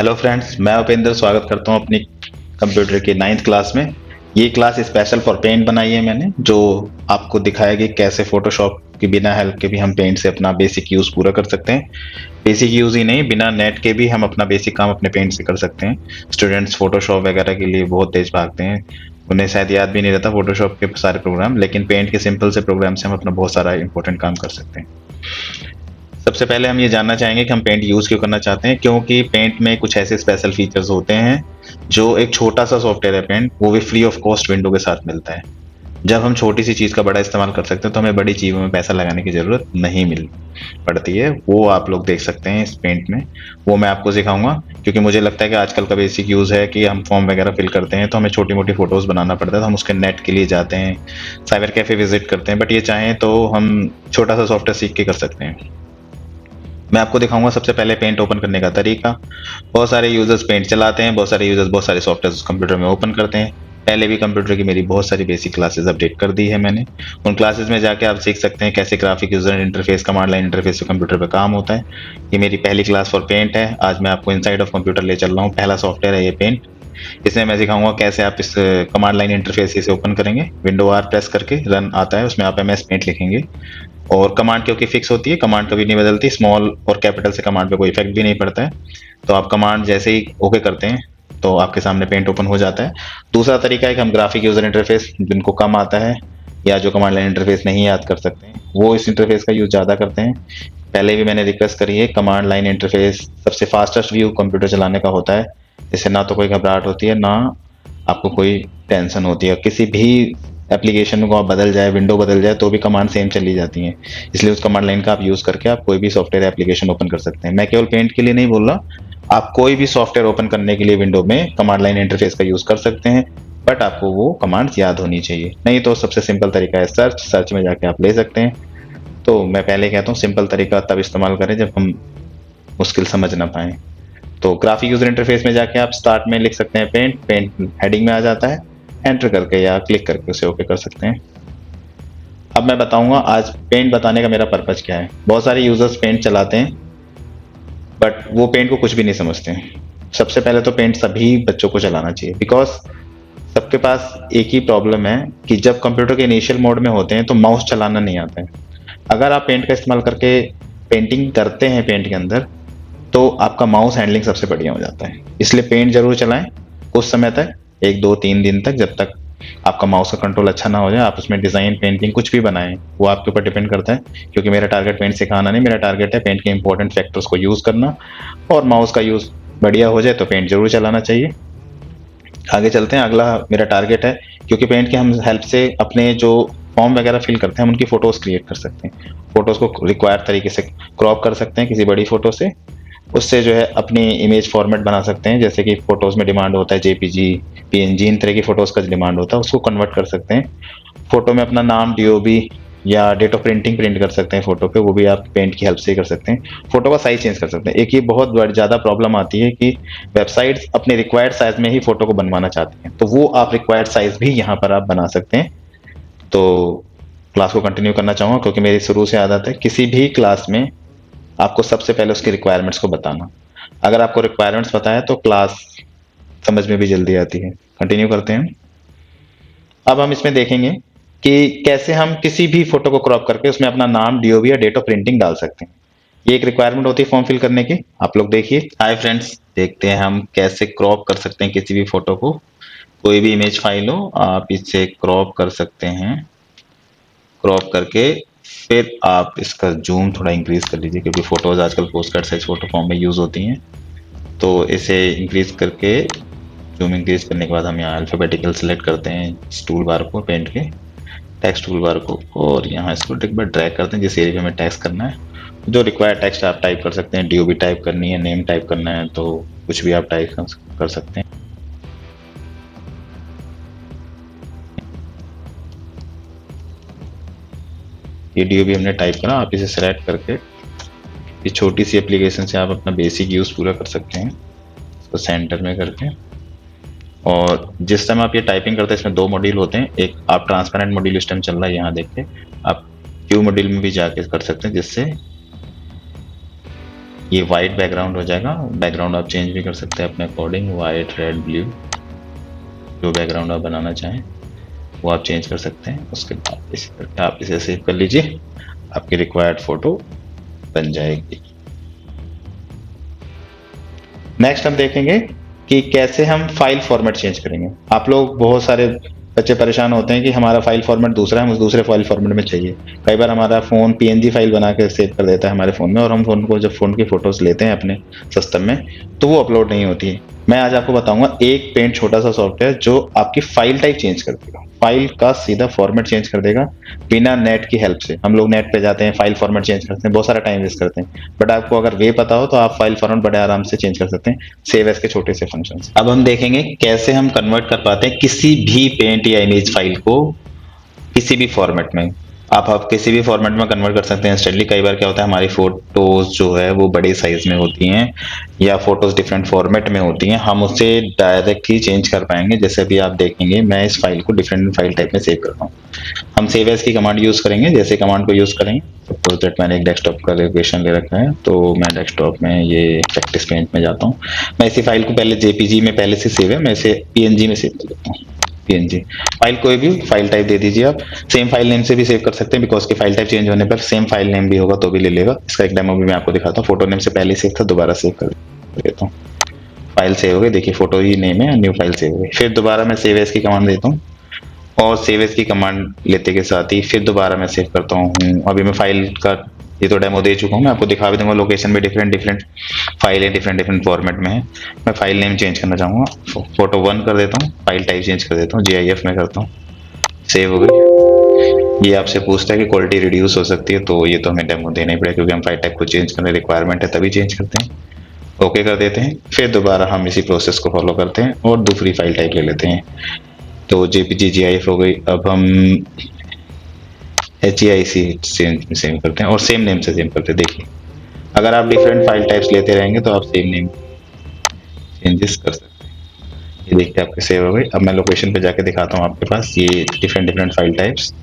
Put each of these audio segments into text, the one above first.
Hello friends, मैं उपेंद्र स्वागत करता हूं अपनी कंप्यूटर की 9th क्लास में। ये क्लास स्पेशल फॉर पेंट बनाई है मैंने, जो आपको दिखाएगी कैसे फोटोशॉप के बिना हेल्प के भी हम पेंट से अपना बेसिक यूज पूरा कर सकते हैं। बेसिक यूज ही नहीं, बिना नेट के भी हम अपना बेसिक काम अपने पेंट से कर सकते हैं। स्टूडेंट्स फोटोशॉप वगैरह के लिए बहुत तेज भागते हैं, उन्हें शायद याद भी नहीं रहता फोटोशॉप के सारे प्रोग्राम, लेकिन पेंट के सिंपल से प्रोग्राम से हम अपना बहुत सारा इंपॉर्टेंट काम कर सकते हैं। सबसे पहले हम ये जानना चाहेंगे कि हम पेंट यूज क्यों करना चाहते हैं, क्योंकि पेंट में कुछ ऐसे स्पेशल फीचर्स होते हैं। जो एक छोटा सा सॉफ्टवेयर है पेंट, वो भी फ्री ऑफ कॉस्ट विंडो के साथ मिलता है। जब हम छोटी सी चीज का बड़ा इस्तेमाल कर सकते हैं तो हमें बड़ी चीजों में पैसा लगाने की जरूरत नहीं मिल पड़ती है। वो आप लोग देख सकते हैं इस पेंट में, वो मैं आपको सिखाऊंगा। क्योंकि मुझे लगता है कि आजकल का बेसिक यूज है कि हम फॉर्म वगैरह फिल करते हैं तो हमें छोटी मोटी फोटोज बनाना पड़ता है, तो हम उसके नेट के लिए जाते हैं, साइबर कैफे विजिट करते हैं। बट ये चाहें तो हम छोटा सा सॉफ्टवेयर सीख के कर सकते हैं। मैं आपको दिखाऊंगा सबसे पहले पेंट ओपन करने का तरीका। बहुत सारे यूजर्स पेंट चलाते हैं, बहुत सारे यूजर्स बहुत सारे सॉफ्टवेयर कंप्यूटर में ओपन करते हैं। पहले भी कंप्यूटर की मेरी बहुत सारी बेसिक क्लासेस अपडेट कर दी है मैंने। उन क्लासेस में जाके आप सीख सकते हैं कैसे graphic user interface, command line interface से कंप्यूटर पे काम होता है। ये मेरी पहली क्लास फॉर पेंट है। आज मैं आपको इनसाइड ऑफ कंप्यूटर ले चल रहा हूँ। पहला सॉफ्टवेयर है ये पेंट। इसमें मैं सिखाऊंगा कैसे आप इस कमांड लाइन इंटरफेस से ओपन करेंगे। विंडो आर प्रेस करके रन आता है, उसमें आप एमएस पेंट लिखेंगे। और कमांड क्योंकि फिक्स होती है, कमांड कभी नहीं बदलती, स्मॉल और कैपिटल से कमांड पे कोई इफेक्ट भी नहीं पड़ता है। तो आप कमांड जैसे ही ओके करते हैं तो आपके सामने पेंट ओपन हो जाता है। दूसरा तरीका है कि हम ग्राफिक यूजर इंटरफेस, जिनको कम आता है या जो कमांड लाइन इंटरफेस नहीं याद कर सकते हैं, वो इस इंटरफेस का यूज ज़्यादा करते हैं। पहले भी मैंने रिक्वेस्ट करी है, कमांड लाइन इंटरफेस सबसे फास्टेस्ट व्यू कंप्यूटर चलाने का होता है। इससे ना तो कोई घबराहट होती है, ना आपको कोई टेंशन होती है। किसी भी एप्लीकेशन को आप बदल जाए, विंडो बदल जाए, तो भी कमांड सेम चली जाती हैं। इसलिए उस कमांड लाइन का आप यूज करके आप कोई भी सॉफ्टवेयर एप्लीकेशन ओपन कर सकते हैं। मैं केवल पेंट के लिए नहीं बोल रहा, आप कोई भी सॉफ्टवेयर ओपन करने के लिए विंडो में कमांड लाइन इंटरफेस का यूज कर सकते हैं। बट आपको वो कमांड्स याद होनी चाहिए। नहीं तो सबसे सिंपल तरीका है सर्च में जाके आप ले सकते हैं। तो मैं पहले कहता हूँ, सिंपल तरीका तब इस्तेमाल करें जब हम मुश्किल समझ ना पाए। तो ग्राफिक यूजर इंटरफेस में जाके आप स्टार्ट में लिख सकते हैं पेंट, पेंट हेडिंग में आ जाता है। एंटर करके या क्लिक करके उसे ओके कर सकते हैं। अब मैं बताऊंगा आज पेंट बताने का मेरा पर्पज क्या है। बहुत सारे यूजर्स पेंट चलाते हैं बट वो पेंट को कुछ भी नहीं समझते हैं। सबसे पहले तो पेंट सभी बच्चों को चलाना चाहिए, बिकॉज सबके पास एक ही प्रॉब्लम है कि जब कंप्यूटर के इनिशियल मोड में होते हैं तो माउस चलाना नहीं आता है। अगर आप पेंट का इस्तेमाल करके पेंटिंग करते हैं पेंट के अंदर, तो आपका माउस हैंडलिंग सबसे बढ़िया हो जाता है। इसलिए पेंट जरूर चलाएं कुछ समय तक, 1 2 3 दिन तक, जब तक आपका माउस का कंट्रोल अच्छा ना हो जाए। आप उसमें डिजाइन पेंटिंग कुछ भी बनाएं, वो आपके ऊपर डिपेंड करता है। क्योंकि मेरा टारगेट पेंट सिखाना नहीं, मेरा टारगेट है पेंट के इंपॉर्टेंट फैक्टर्स को यूज करना। और माउस का यूज बढ़िया हो जाए तो पेंट जरूर चलाना चाहिए। आगे चलते हैं। अगला मेरा टारगेट है, क्योंकि पेंट की हम हेल्प से अपने जो फॉर्म वगैरह फिल करते हैं हम उनकी फोटोज क्रिएट कर सकते हैं। फोटोज को रिक्वायर्ड तरीके से क्रॉप कर सकते हैं किसी बड़ी फोटो से। उससे जो है अपनी इमेज फॉर्मेट बना सकते हैं। जैसे कि फोटोज में डिमांड होता है जेपीजी, पीएनजी, इन तरह की फोटोज का डिमांड होता है, उसको कन्वर्ट कर सकते हैं। फोटो में अपना नाम, डीओबी या डेट ऑफ प्रिंटिंग प्रिंट कर सकते हैं फोटो पे, वो भी आप पेंट की हेल्प से ही कर सकते हैं। फोटो का साइज चेंज कर सकते हैं। एक ये बहुत ज़्यादा प्रॉब्लम आती है कि वेबसाइट्स अपने रिक्वायर्ड साइज में ही फोटो को बनवाना चाहती हैं, तो वो आप रिक्वायर्ड साइज भी यहाँ पर आप बना सकते हैं। तो क्लास को कंटिन्यू करना चाहूँगा, क्योंकि मेरी शुरू से आदत है किसी भी क्लास में आपको सबसे पहले उसकी रिक्वायरमेंट्स को बताना। अगर आपको रिक्वायरमेंट्स पता है तो क्लास समझ में भी जल्दी आती है। कंटिन्यू करते हैं। अब हम इसमें देखेंगे कि कैसे हम किसी भी फोटो को क्रॉप करके उसमें अपना नाम, डीओबी या डेट ऑफ प्रिंटिंग डाल सकते हैं। ये एक रिक्वायरमेंट होती है फॉर्म फिल करने की। आप लोग देखिए। हाय फ्रेंड्स, देखते हैं हम कैसे क्रॉप कर सकते हैं किसी भी फोटो को। कोई भी इमेज फाइल हो, आप इसे क्रॉप कर सकते हैं। क्रॉप करके फिर आप इसका जूम थोड़ा इंक्रीज कर लीजिए, क्योंकि फोटोज आजकल post card size photo form में यूज होती हैं। तो इसे इंक्रीज करके, जूम इंक्रीज करने के बाद हम यहाँ अल्फाबेटिकल सेलेक्ट करते हैं इस टूल बार को, पेंट के टेक्स्ट टूल बार को, और यहाँ इसको एक बार ड्रैग करते हैं जिस एरिया में हमें टेक्स्ट करना है। जो रिक्वायर्ड टेक्स्ट आप टाइप कर सकते हैं। डीओबी टाइप करनी है, नेम टाइप करना है, तो कुछ भी आप टाइप कर सकते हैं। ये डीओबी हमने टाइप करा। आप इसे सेलेक्ट करके इस छोटी सी एप्लीकेशन से आप अपना बेसिक यूज पूरा कर सकते हैं, इसको सेंटर में करके। और जिस टाइम आप ये टाइपिंग करते हैं इसमें 2 मॉड्यूल होते हैं। एक आप ट्रांसपेरेंट मॉड्यूल इस टाइम चल रहा है, यहाँ देखिए। आप क्यू मॉड्यूल में भी जाके कर सकते हैं, जिससे ये वाइट बैकग्राउंड हो जाएगा। बैकग्राउंड आप चेंज भी कर सकते हैं अपने अकॉर्डिंग, वाइट, रेड, ब्लू, जो बैकग्राउंड आप बनाना चाहें वो आप चेंज कर सकते हैं। उसके बाद इसी तरह आप इसे सेव कर लीजिए, आपकी रिक्वायर्ड फोटो बन जाएगी। नेक्स्ट हम देखेंगे कि कैसे हम फाइल फॉर्मेट चेंज करेंगे। आप लोग बहुत सारे बच्चे परेशान होते हैं कि हमारा फाइल फॉर्मेट दूसरा है, हमें दूसरे फाइल फॉर्मेट में चाहिए। कई बार हमारा फ़ोन पीएनजी फाइल बना के सेव कर देता है हमारे फ़ोन में, और हम फ़ोन को जब फ़ोन की फ़ोटोज़ लेते हैं अपने सिस्टम में तो वो अपलोड नहीं होती है। मैं आज आपको बताऊंगा एक पेंट छोटा सा सॉफ्टवेयर जो आपकी फाइल टाइप चेंज कर देगा, फाइल का सीधा फॉर्मेट चेंज कर देगा बिना नेट की हेल्प से। हम लोग नेट पे जाते हैं, फाइल फॉर्मेट चेंज करते हैं, बहुत सारा टाइम वेस्ट करते हैं, बट आपको अगर वे पता हो तो आप फाइल फॉर्मेट बड़े आराम से चेंज कर सकते हैं सेव एज के छोटे से फंक्शन। अब हम देखेंगे कैसे हम कन्वर्ट कर पाते हैं किसी भी पेंट या इमेज फाइल को किसी भी फॉर्मेट में। आप किसी भी फॉर्मेट में कन्वर्ट कर सकते हैं इंस्टेंटली। कई बार क्या होता है हमारी फोटोज जो है वो बड़ी साइज में होती हैं या फोटोज डिफरेंट फॉर्मेट में होती हैं, हम उससे डायरेक्ट ही चेंज कर पाएंगे। जैसे अभी आप देखेंगे मैं इस फाइल को डिफरेंट फाइल टाइप में सेव करता हूँ। हम सेव एज की कमांड यूज करेंगे। जैसे कमांड को यूज करेंगे, सपोज दैट मैंने एक डेस्कटॉप का लोकेशन ले रखा है, तो मैं डेस्कटॉप में ये प्रैक्टिस पेंट में जाता हूँ। मैं इसी फाइल को पहले जेपीजी में पहले से सेव है, मैं इसे पीएनजी में सेव कर देता हूँ। पीएनजी फाइल कोई भी फाइल टाइप दे दीजिए आप। सेम फाइल नेम से भी सेव कर सकते हैं, बिकॉज की फाइल टाइप चेंज होने पर सेम फाइल नेम भी होगा तो भी ले लेगा। इसका एक डेमो भी मैं आपको दिखाता हूँ। फोटो नेम से पहले सेव था, दोबारा सेव कर देता हूँ। फाइल सेव हो गई, देखिए फोटो ही नेम है, न्यू फाइल सेव हो गई। फिर दोबारा मैं सेव एज की कमांड देता हूँ, और सेव एज की कमांड लेते के साथ ही फिर दोबारा मैं सेव करता हूँ। अभी मैं फाइल का ये तो डेमो दे चुका हूँ, मैं आपको दिखा भी दूंगा। लोकेशन में डिफरेंट डिफरेंट फाइल है, डिफरेंट डिफरेंट फॉर्मेट में है। मैं फाइल नेम चेंज करना चाहूँगा, फोटो 1 कर देता हूँ, फाइल टाइप चेंज कर देता हूँ, जीआईएफ में करता हूँ, सेव हो गई। ये आपसे पूछता है कि क्वालिटी रिड्यूस हो सकती है, तो ये तो हमें डेमो देना ही पड़ेगा क्योंकि हम फाइल टाइप को चेंज करने रिक्वायरमेंट है तभी चेंज करते हैं। ओके कर देते हैं, फिर दोबारा हम इसी प्रोसेस को फॉलो करते हैं और दूसरी फाइल टाइप ले लेते हैं। तो जेपीजी जीआईएफ हो गई। अब हम HEIC सेव करते हैं और सेम नेम से सेव करते हैं। देखिए अगर आप डिफरेंट फाइल टाइप्स लेते रहेंगे तो आप सेम नेम चेंजेस कर सकते हैं। ये देखिए आपके सेव हो गई। अब मैं लोकेशन पे जाके दिखाता हूँ आपके पास ये डिफरेंट डिफरेंट फाइल टाइप्स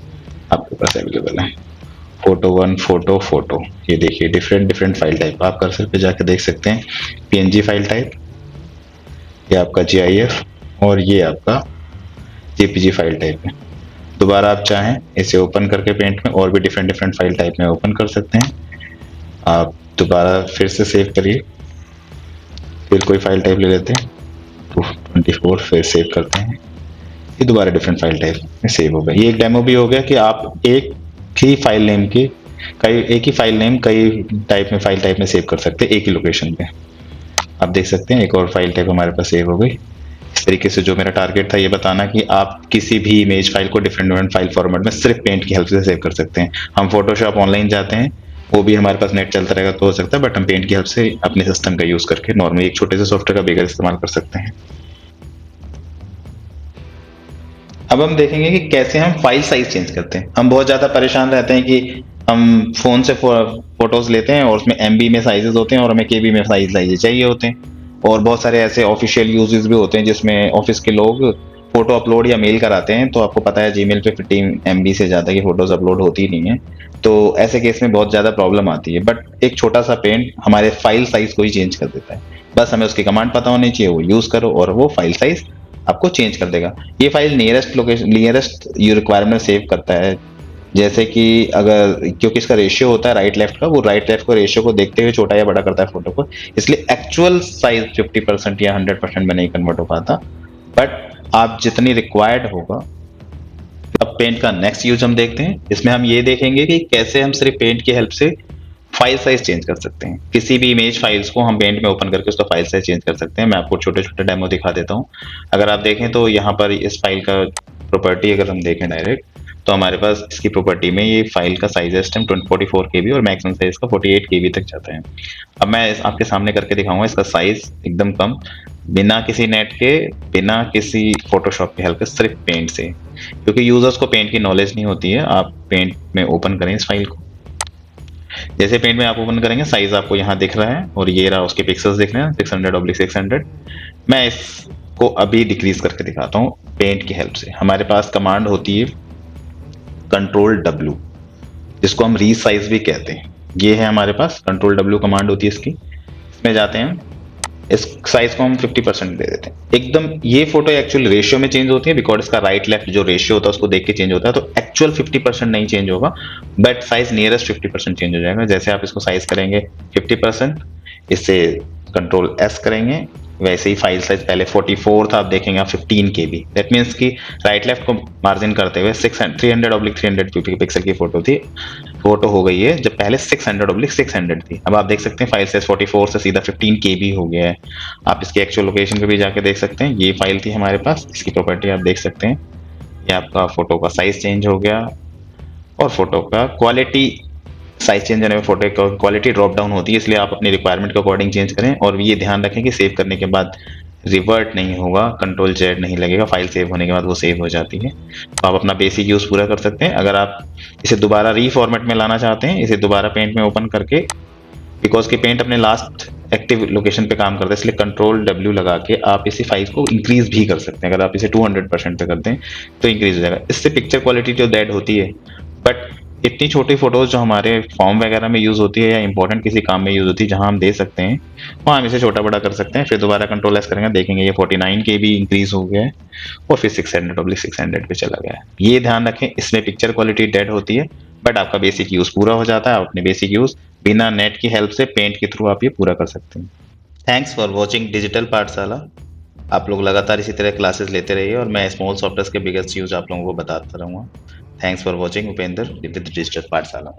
आपके पास अवेलेबल है। फोटो 1, फोटो, फोटो, ये देखिए डिफरेंट डिफरेंट फाइल टाइप आप कर्सर पे जाके देख सकते हैं। पीएनजी फाइल टाइप, ये आपका जीआईएफ, और ये आपका जेपीजी फाइल टाइप है। दोबारा आप चाहें इसे ओपन करके पेंट में और भी डिफरेंट डिफरेंट फाइल टाइप में ओपन कर सकते हैं। आप दोबारा फिर से सेव करिए, फिर कोई फाइल टाइप ले लेते हैं, 224, फिर सेव करते हैं। ये दोबारा डिफरेंट फाइल टाइप में सेव हो गया। ये एक डेमो भी हो गया कि आप एक ही फाइल नेम की एक ही फाइल नेम कई टाइप में फाइल टाइप में सेव कर सकते हैं एक ही लोकेशन पे। आप देख सकते हैं एक और फाइल टाइप हमारे पास सेव हो गई। इस तरीके से जो मेरा टारगेट था ये बताना कि आप किसी भी इमेज फाइल को डिफरेंट डिफरेंट फाइल फॉर्मेट में सिर्फ पेंट की हेल्प से सेव कर सकते हैं। हम फोटोशॉप ऑनलाइन जाते हैं, वो भी हमारे पास नेट चलता रहेगा तो हो सकता है, बट हम पेंट की हेल्प से अपने सिस्टम का यूज करके नॉर्मली एक छोटे से सॉफ्टवेयर का बगैर इस्तेमाल कर सकते हैं। अब हम देखेंगे कि कैसे हम फाइल साइज चेंज करते हैं। हम बहुत ज़्यादा परेशान रहते हैं कि हम फ़ोन से फोटोज़ लेते हैं और उसमें एमबी में साइजेस होते हैं और हमें केबी में साइज चाहिए होते हैं। और बहुत सारे ऐसे ऑफिशियल यूजेस भी होते हैं जिसमें ऑफिस के लोग फोटो अपलोड या मेल कराते हैं, तो आपको पता है जीमेल पे 15 MB से ज़्यादा की फोटोज़ अपलोड होती ही नहीं है। तो ऐसे केस में बहुत ज़्यादा प्रॉब्लम आती है, बट एक छोटा सा पेंट हमारे फाइल साइज को ही चेंज कर देता है। बस हमें उसकी कमांड पता होनी चाहिए, वो यूज़ करो और वो फाइल साइज आपको चेंज कर देगा। ये file nearest location nearest you requirement save करता है। जैसे कि अगर क्योंकि इसका रेशियो होता है राइट लेफ्ट का, वो राइट लेफ्ट को रेशियो को देखते हुए छोटा या बड़ा करता है फोटो को, इसलिए एक्चुअल साइज 50% या 100% में नहीं कन्वर्ट हो पाता, बट आप जितनी रिक्वायर्ड होगा। अब पेंट का नेक्स्ट यूज हम देखते हैं। इसमें हम ये देखेंगे कि कैसे हम सिर्फ पेंट की हेल्प से फाइल साइज चेंज कर सकते हैं। किसी भी इमेज फाइल्स को हम पेंट में ओपन करके उसका फाइल साइज चेंज कर सकते हैं। मैं आपको छोटे छोटे डेमो दिखा देता हूँ। अगर आप देखें तो यहाँ पर इस फाइल का प्रॉपर्टी अगर हम देखें डायरेक्ट, तो हमारे पास इसकी प्रॉपर्टी में ये फाइल का साइज है इस टाइम 44 KB और मैक्सिमम साइज का 48 KB तक जाता है। अब मैं आपके सामने करके दिखाऊंगा इसका साइज एकदम कम, बिना किसी नेट के, बिना किसी फोटोशॉप की हेल्प के, सिर्फ पेंट से। क्योंकि यूजर्स को पेंट की नॉलेज नहीं होती है। आप पेंट में ओपन करें इस फाइल को, जैसे पेंट में आप ओपन करेंगे साइज आपको यहाँ दिख रहा है और ये रहा उसके पिक्सल्स दिख रहे हैं 600/600। मैं इसको अभी डिक्रीज करके दिखाता हूँ पेंट की हेल्प से। हमारे पास कमांड होती है Ctrl+W, जिसको हम रीसाइज भी कहते हैं। ये है हमारे पास Ctrl+W कमांड होती है इसकी। इसमें जाते हैं, इस साइज को हम 50% दे देते हैं। एकदम ये फोटो एक्चुअल रेशियो में चेंज होती है, बिकॉज इसका राइट लेफ्ट जो रेशियो होता है उसको देख के चेंज होता है, तो एक्चुअल 50% नहीं चेंज होगा, बट साइज नियरेस्ट 50% चेंज हो जाएगा। जैसे आप इसको साइज करेंगे 50%, इससे कंट्रोल एस करेंगे, वैसे ही फाइल साइज पहले 44 था, आप देखेंगे आप 15 KB। दैट मीन्स कि राइट लेफ्ट को मार्जिन करते हुए 300/300 पिक्सल की फोटो हो गई है, जब पहले 600/600 थी। अब आप देख सकते हैं फाइल साइज 44 से सीधा 15 KB हो गया है। आप इसकी एक्चुअल लोकेशन पे भी जाके देख सकते हैं, ये फाइल थी हमारे पास, इसकी प्रॉपर्टी आप देख सकते हैं। ये आपका फोटो का साइज चेंज हो गया और फोटो का क्वालिटी, साइज चेंज होने में फोटो की क्वालिटी ड्रॉप डाउन होती है, इसलिए आप अपनी रिक्वायरमेंट के अकॉर्डिंग चेंज करें। और ये ध्यान रखें कि सेव करने के बाद रिवर्ट नहीं होगा, कंट्रोल Z नहीं लगेगा, फाइल सेव होने के बाद वो सेव हो जाती है। तो आप अपना बेसिक यूज पूरा कर सकते हैं। अगर आप इसे दोबारा रीफॉर्मेट में लाना चाहते हैं, इसे दोबारा पेंट में ओपन करके, बिकॉज कि पेंट अपने लास्ट एक्टिव लोकेशन पे काम करता है, इसलिए कंट्रोल W लगा के आप इसी फाइल को इंक्रीज भी कर सकते हैं। अगर आप इसे 200% पे कर दें तो इंक्रीज हो जाएगा। इससे पिक्चर क्वालिटी जो डेड होती है, बट इतनी छोटी फोटोज जो हमारे फॉर्म वगैरह में यूज होती है या इंपॉर्टेंट किसी काम में यूज होती है जहां हम दे सकते हैं, वहाँ हम इसे छोटा बड़ा कर सकते हैं। फिर दोबारा कंट्रोल S करेंगे, देखेंगे ये 49 KB इंक्रीज हो गया है और फिर 600/600 पे चला गया है। ये ध्यान रखें, इसमें पिक्चर क्वालिटी डेड होती है, बट आपका बेसिक यूज पूरा हो जाता है। आप अपने बेसिक यूज बिना नेट की हेल्प से पेंट के थ्रू आप ये पूरा कर सकते हैं। थैंक्स फॉर वॉचिंग डिजिटल पाठशाला। आप लोग लगातार इसी तरह क्लासेस लेते रहिए और मैं स्मॉल सॉफ्टवेयर के बिगेस्ट यूज आप लोगों को बताता रहूँगा। Thanks for watching. Upendra with digital पाठशाला।